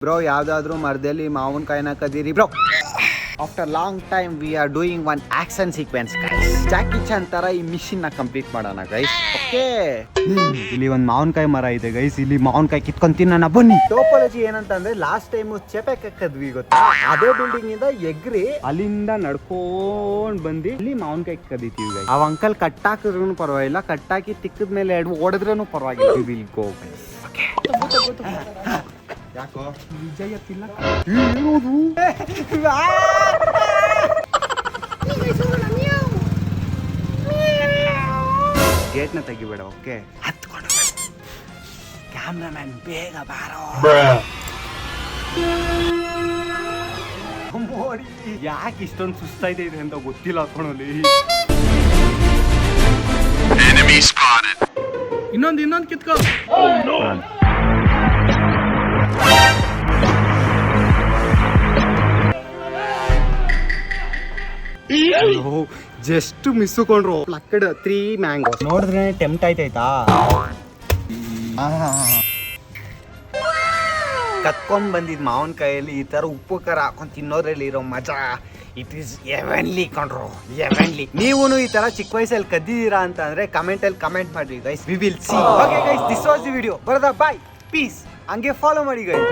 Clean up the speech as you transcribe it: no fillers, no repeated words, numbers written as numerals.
Bro ಯಾವ್ದಾದ್ರು ಮರದಲ್ಲಿ ಮಾವಿನಕಾಯಿನ ಕದೀರಿ bro. After long time we are doing one action sequence guys. Jackie Chan ತರ ಈ ಮಿಷನ್ ನ ಕಂಪ್ಲೀಟ್ ಮಾಡೋಣ ಗೈಸ್. ಓಕೆ, ಇಲ್ಲಿ ಒಂದ್ ಮಾವಿನಕಾಯಿ ಮರ ಇದೆ ಗೈಸ್. ಇಲ್ಲಿ ಮಾವಿನಕಾಯಿ ಕಿತ್ಕೊಂಡ್ ತಿನ್ನೋಣ ಬನ್ನಿ. ಟೋಪಾಲಜಿ ಏನಂತಂದ್ರೆ ಲಾಸ್ಟ್ ಟೈಮ್ ಚೆಪೆ ಕಕ್ಕದ್ವಿ ಗೊತ್ತಾ, ಅದೇ ಬಿಲ್ಡಿಂಗ್ ಇಂದ ಎಗ್ರಿ ಅಲ್ಲಿಂದ ನಡ್ಕೊಂಡ್ ಬಂದಿ ಇಲ್ಲಿ ಮಾವಿನಕಾಯಿ ಕದಿತೀವಿ ಗೈಸ್. ಅವ್ ಅಂಕಲ್ ಕಟ್ಟಾಕಿದ್ರು ಪರವಾಗಿಲ್ಲ, ಕಟ್ಟಾಕಿ ತಿಕ್ಕದ್ಮೇಲೆ ಹೊಡೆದ್ರೂ ಪರವಾಗಿಲ್ಲ. We will go guys. ಯಾಕೋ ವಿಜಯ ತಿನ್ನಕ ಏನೋದು ಗೇಟ್ ನ ತೆಗಿಬೇಡ. ಓಕೆ, ಹತ್ಕೊಂಡು ಕ್ಯಾಮ್ರಾಮನ್ ಬೇಗ ಬಾರೋ. ನೋಡಿ ಯಾಕೆ ಇಷ್ಟೊಂದು ಸುಸ್ತಾಯ್ತಾ ಇದೆ ಅಂತ ಗೊತ್ತಿಲ್ಲ ಹಾಕೊಳ್ಳಿ. ಇನ್ನೊಂದು ಕಿತ್ಕೋ. ಜಸ್ಟ್ ಮಿಸ್ಕೊಂಡ್ರು. ಪ್ಲಕ್ಕಡ್ 3 ಮ್ಯಾಂಗೋ ನೋಡಿದ್ರೆ ಟೆಂಪ್ಟ್ ಆಯ್ತಾಯ್ತಾ. ಕತ್ಕೊಂಡ್ ಬಂದಿದ್ ಮಾವಿನಕಾಯಲ್ಲಿ ಈ ತರ ಉಪ್ಪು ಖಾರ ಹಾಕೊಂಡ್ ತಿನ್ನೋದ್ರಲ್ಲಿ ಇರೋ ಮಜಾ ಇಟ್ ಈಸ್ ಎವೆನ್ಲಿ ಕಂಡ್ರೋ, ಎವೆನ್ಲಿ. ನೀವು ಈ ತರ ಚಿಕ್ಕ ವಯಸ್ಸಲ್ಲಿ ಕದ್ದಿದ್ದೀರಾ ಅಂತ ಅಂದ್ರೆ ಕಮೆಂಟ್ ಅಲ್ಲಿ ಕಮೆಂಟ್ ಮಾಡಿ guys. We will see. Okay guys, this was the video. ಬರೋದಾ, ಬಾಯ್, ಪೀಸ್. ಹಂಗೆ ಫಾಲೋ ಮಾಡಿ ಗೈಸ್.